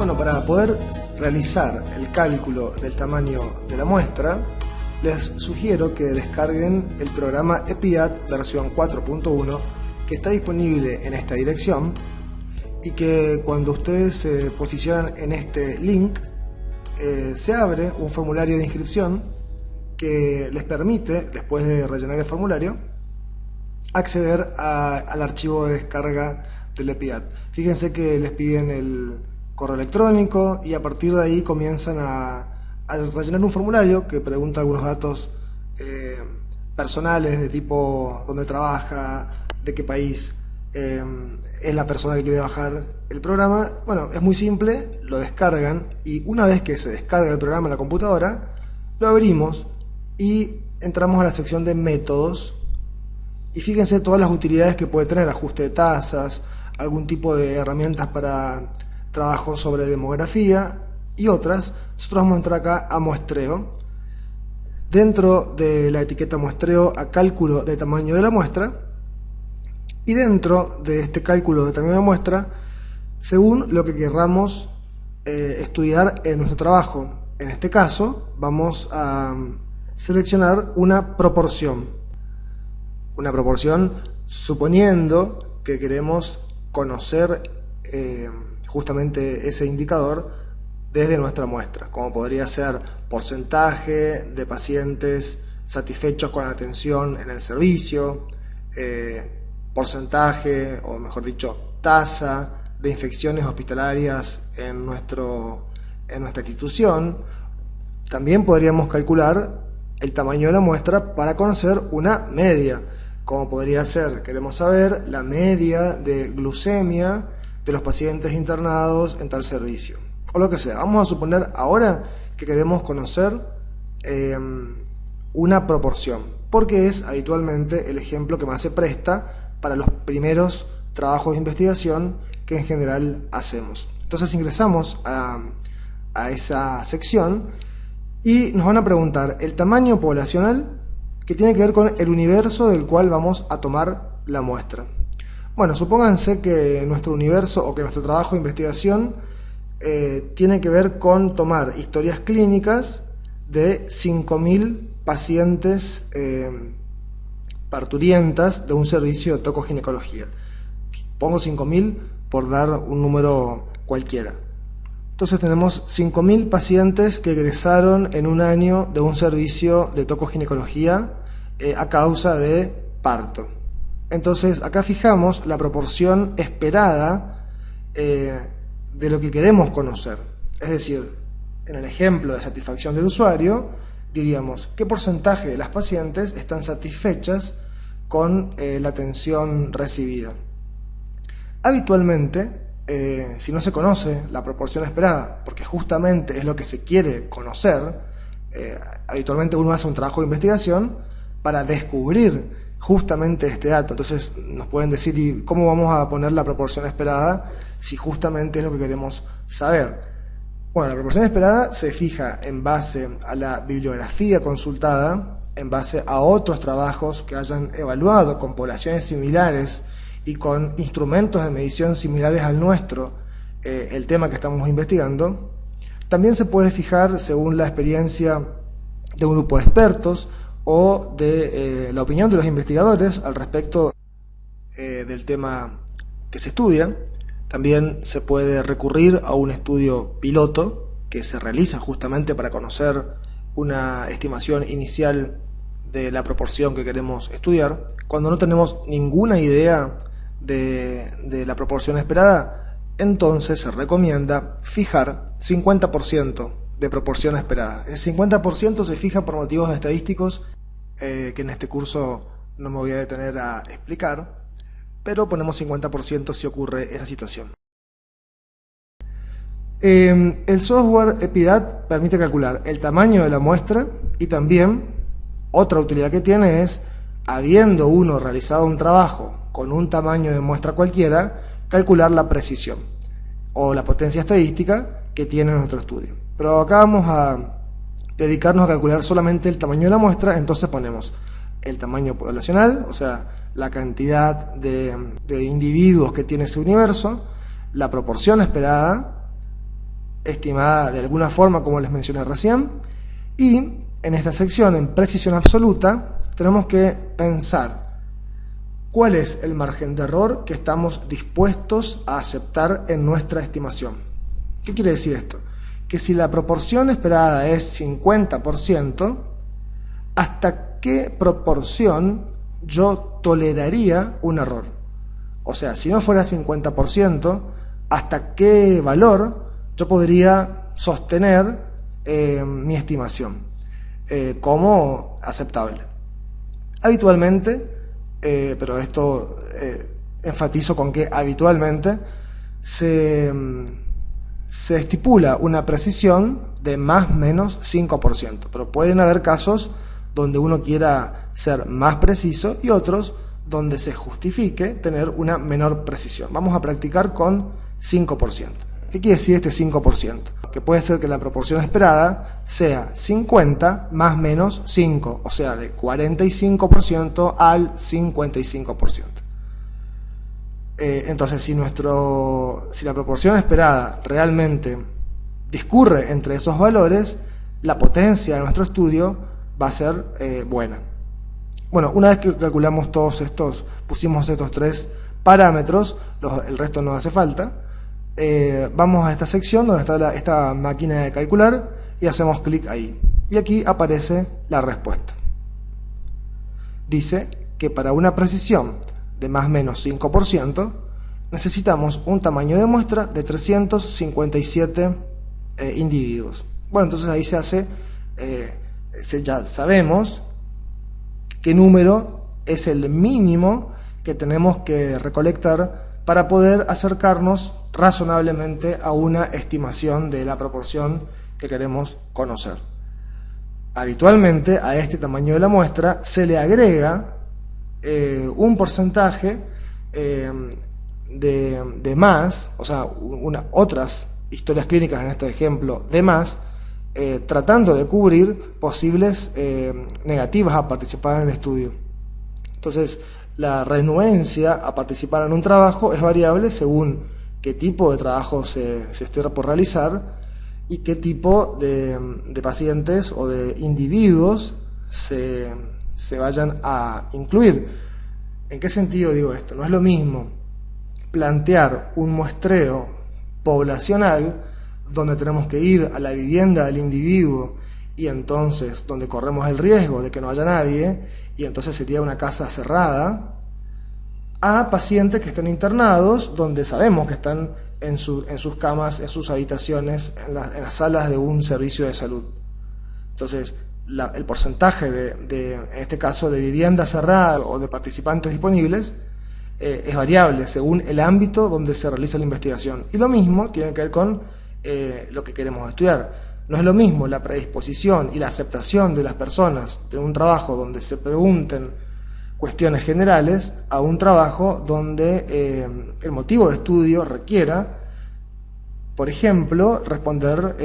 Bueno, para poder realizar el cálculo del tamaño de la muestra, les sugiero que descarguen el programa EPIDAT versión 4.1 que está disponible en esta dirección y que cuando ustedes se posicionan en este link se abre un formulario de inscripción que les permite, después de rellenar el formulario, acceder al archivo de descarga del EPIDAT. Fíjense que les piden el correo electrónico y a partir de ahí comienzan a rellenar un formulario que pregunta algunos datos personales de tipo dónde trabaja, de qué país es la persona que quiere bajar el programa. Bueno, es muy simple, lo descargan y una vez que se descarga el programa en la computadora, lo abrimos y entramos a la sección de métodos y fíjense todas las utilidades que puede tener: ajuste de tasas, algún tipo de herramientas para trabajo sobre demografía y otras. Nosotros vamos a entrar acá a muestreo. Dentro de la etiqueta muestreo, a cálculo de tamaño de la muestra, y dentro de este cálculo de tamaño de la muestra, según lo que querramos estudiar en nuestro trabajo. En este caso vamos a seleccionar una proporción suponiendo que queremos conocer justamente ese indicador desde nuestra muestra, como podría ser porcentaje de pacientes satisfechos con la atención en el servicio, porcentaje, o mejor dicho, tasa de infecciones hospitalarias en nuestra institución. También podríamos calcular el tamaño de la muestra para conocer una media, como podría ser, queremos saber la media de glucemia de los pacientes internados en tal servicio, o lo que sea. Vamos a suponer ahora que queremos conocer una proporción, porque es habitualmente el ejemplo que más se presta para los primeros trabajos de investigación que en general hacemos. Entonces ingresamos a esa sección y nos van a preguntar el tamaño poblacional, que tiene que ver con el universo del cual vamos a tomar la muestra. Bueno, supónganse que nuestro universo o que nuestro trabajo de investigación tiene que ver con tomar historias clínicas de 5.000 pacientes parturientas de un servicio de tocoginecología. Pongo 5.000 por dar un número cualquiera. Entonces tenemos 5.000 pacientes que egresaron en un año de un servicio de tocoginecología a causa de parto. Entonces acá fijamos la proporción esperada de lo que queremos conocer. Es decir, en el ejemplo de satisfacción del usuario, diríamos qué porcentaje de las pacientes están satisfechas con la atención recibida. Habitualmente, si no se conoce la proporción esperada, porque justamente es lo que se quiere conocer, habitualmente uno hace un trabajo de investigación para descubrir justamente este dato. Entonces nos pueden decir, ¿y cómo vamos a poner la proporción esperada si justamente es lo que queremos saber? Bueno, la proporción esperada se fija en base a la bibliografía consultada, en base a otros trabajos que hayan evaluado con poblaciones similares y con instrumentos de medición similares al nuestro el tema que estamos investigando. También se puede fijar según la experiencia de un grupo de expertos o de la opinión de los investigadores al respecto del tema que se estudia. También se puede recurrir a un estudio piloto que se realiza justamente para conocer una estimación inicial de la proporción que queremos estudiar. Cuando no tenemos ninguna idea de la proporción esperada, entonces se recomienda fijar 50% de proporción esperada. El 50% se fija por motivos estadísticos que en este curso no me voy a detener a explicar, pero ponemos 50% si ocurre esa situación. El software EPIDAT permite calcular el tamaño de la muestra y también otra utilidad que tiene es, habiendo uno realizado un trabajo con un tamaño de muestra cualquiera, calcular la precisión o la potencia estadística que tiene nuestro estudio. Pero acá vamos a dedicarnos a calcular solamente el tamaño de la muestra. Entonces ponemos el tamaño poblacional, o sea, la cantidad de individuos que tiene ese universo, la proporción esperada, estimada de alguna forma, como les mencioné recién. Y en esta sección, en precisión absoluta, tenemos que pensar cuál es el margen de error que estamos dispuestos a aceptar en nuestra estimación. ¿Qué quiere decir esto? Que si la proporción esperada es 50%, ¿hasta qué proporción yo toleraría un error? O sea, si no fuera 50%, ¿hasta qué valor yo podría sostener mi estimación como aceptable? Habitualmente, pero esto enfatizo con que habitualmente se estipula una precisión de más o menos 5%, pero pueden haber casos donde uno quiera ser más preciso y otros donde se justifique tener una menor precisión. Vamos a practicar con 5%. ¿Qué quiere decir este 5%? Que puede ser que la proporción esperada sea 50 más menos 5, o sea, de 45% al 55%. Entonces, si la proporción esperada realmente discurre entre esos valores, la potencia de nuestro estudio va a ser buena. Bueno, una vez que calculamos todos estos, pusimos estos 3 parámetros, el resto no hace falta, vamos a esta sección donde está esta máquina de calcular y hacemos clic ahí. Y aquí aparece la respuesta. Dice que para una precisión de más o menos 5%, necesitamos un tamaño de muestra de 357 individuos. Bueno, entonces ahí ya sabemos qué número es el mínimo que tenemos que recolectar para poder acercarnos razonablemente a una estimación de la proporción que queremos conocer. Habitualmente a este tamaño de la muestra se le agrega un porcentaje de más, o sea, otras historias clínicas en este ejemplo de más, tratando de cubrir posibles negativas a participar en el estudio. Entonces, la renuencia a participar en un trabajo es variable según qué tipo de trabajo se esté por realizar y qué tipo de pacientes o de individuos se vayan a incluir. ¿En qué sentido digo esto? No es lo mismo plantear un muestreo poblacional donde tenemos que ir a la vivienda del individuo y entonces donde corremos el riesgo de que no haya nadie y entonces sería una casa cerrada, a pacientes que están internados donde sabemos que están en sus camas, en sus habitaciones, en las salas de un servicio de salud. Entonces, el porcentaje en este caso, de vivienda cerrada o de participantes disponibles es variable según el ámbito donde se realiza la investigación. Y lo mismo tiene que ver con lo que queremos estudiar. No es lo mismo la predisposición y la aceptación de las personas de un trabajo donde se pregunten cuestiones generales a un trabajo donde el motivo de estudio requiera, por ejemplo, responder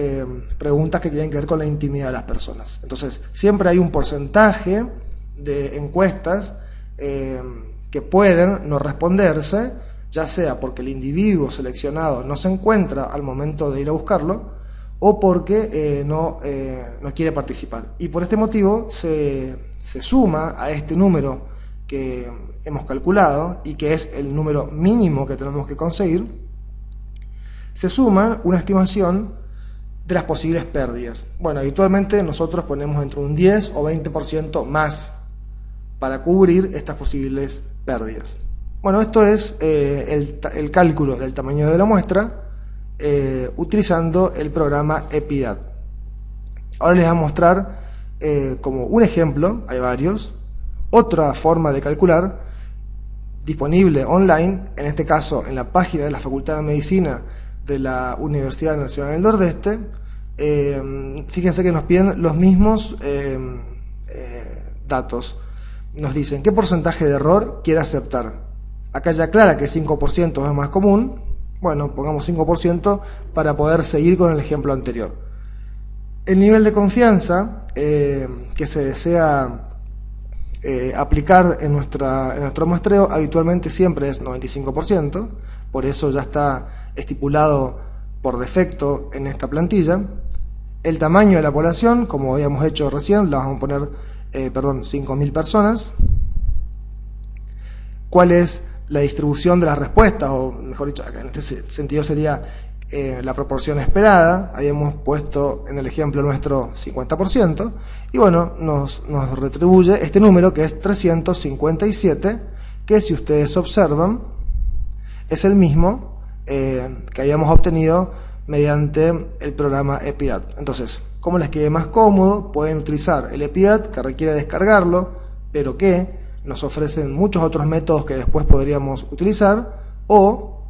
preguntas que tienen que ver con la intimidad de las personas. Entonces, siempre hay un porcentaje de encuestas que pueden no responderse, ya sea porque el individuo seleccionado no se encuentra al momento de ir a buscarlo, o porque no quiere participar. Y por este motivo se suma a este número que hemos calculado y que es el número mínimo que tenemos que conseguir, se suma una estimación de las posibles pérdidas. Bueno, habitualmente nosotros ponemos entre un 10 o 20% más para cubrir estas posibles pérdidas. Bueno, esto es el cálculo del tamaño de la muestra utilizando el programa EPIDAT. Ahora les voy a mostrar como un ejemplo, hay varios, otra forma de calcular disponible online, en este caso en la página de la Facultad de Medicina de la Universidad Nacional del Nordeste. Fíjense que nos piden los mismos datos. Nos dicen qué porcentaje de error quiere aceptar. Acá ya aclara que 5% es más común. Bueno, pongamos 5% para poder seguir con el ejemplo anterior. El nivel de confianza que se desea aplicar en nuestro muestreo habitualmente siempre es 95%, por eso ya está estipulado por defecto en esta plantilla, el tamaño de la población, como habíamos hecho recién, la vamos a poner, 5.000 personas, cuál es la distribución de las respuestas, o mejor dicho, acá en este sentido sería la proporción esperada. Habíamos puesto en el ejemplo nuestro 50%, y bueno, nos retribuye este número que es 357, que si ustedes observan es el mismo que habíamos obtenido mediante el programa Epidat. Entonces, como les quede más cómodo, pueden utilizar el Epidat, que requiere descargarlo, pero que nos ofrecen muchos otros métodos que después podríamos utilizar, o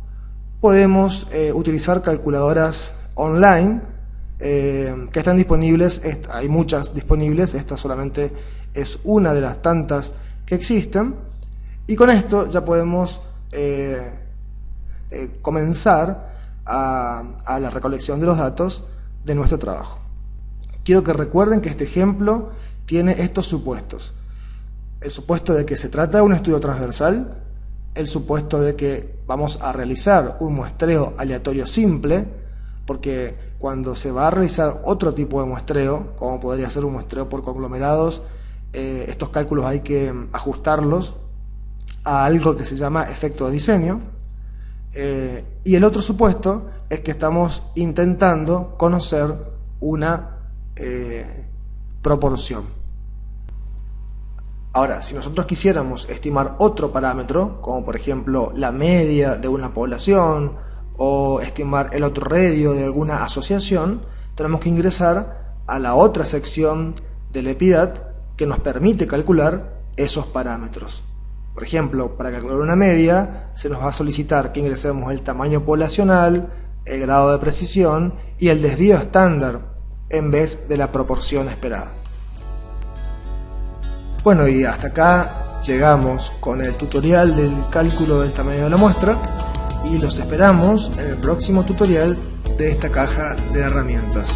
podemos utilizar calculadoras online que están disponibles. Hay muchas disponibles, esta solamente es una de las tantas que existen, y con esto ya podemos comenzar a la recolección de los datos de nuestro trabajo. Quiero que recuerden que este ejemplo tiene estos supuestos: el supuesto de que se trata de un estudio transversal, el supuesto de que vamos a realizar un muestreo aleatorio simple, porque cuando se va a realizar otro tipo de muestreo, como podría ser un muestreo por conglomerados, estos cálculos hay que ajustarlos a algo que se llama efecto de diseño. Y el otro supuesto es que estamos intentando conocer una proporción. Ahora, si nosotros quisiéramos estimar otro parámetro, como por ejemplo la media de una población o estimar el otro radio de alguna asociación, tenemos que ingresar a la otra sección del Epidat que nos permite calcular esos parámetros. Por ejemplo, para calcular una media se nos va a solicitar que ingresemos el tamaño poblacional, el grado de precisión y el desvío estándar en vez de la proporción esperada. Bueno, y hasta acá llegamos con el tutorial del cálculo del tamaño de la muestra, y los esperamos en el próximo tutorial de esta caja de herramientas.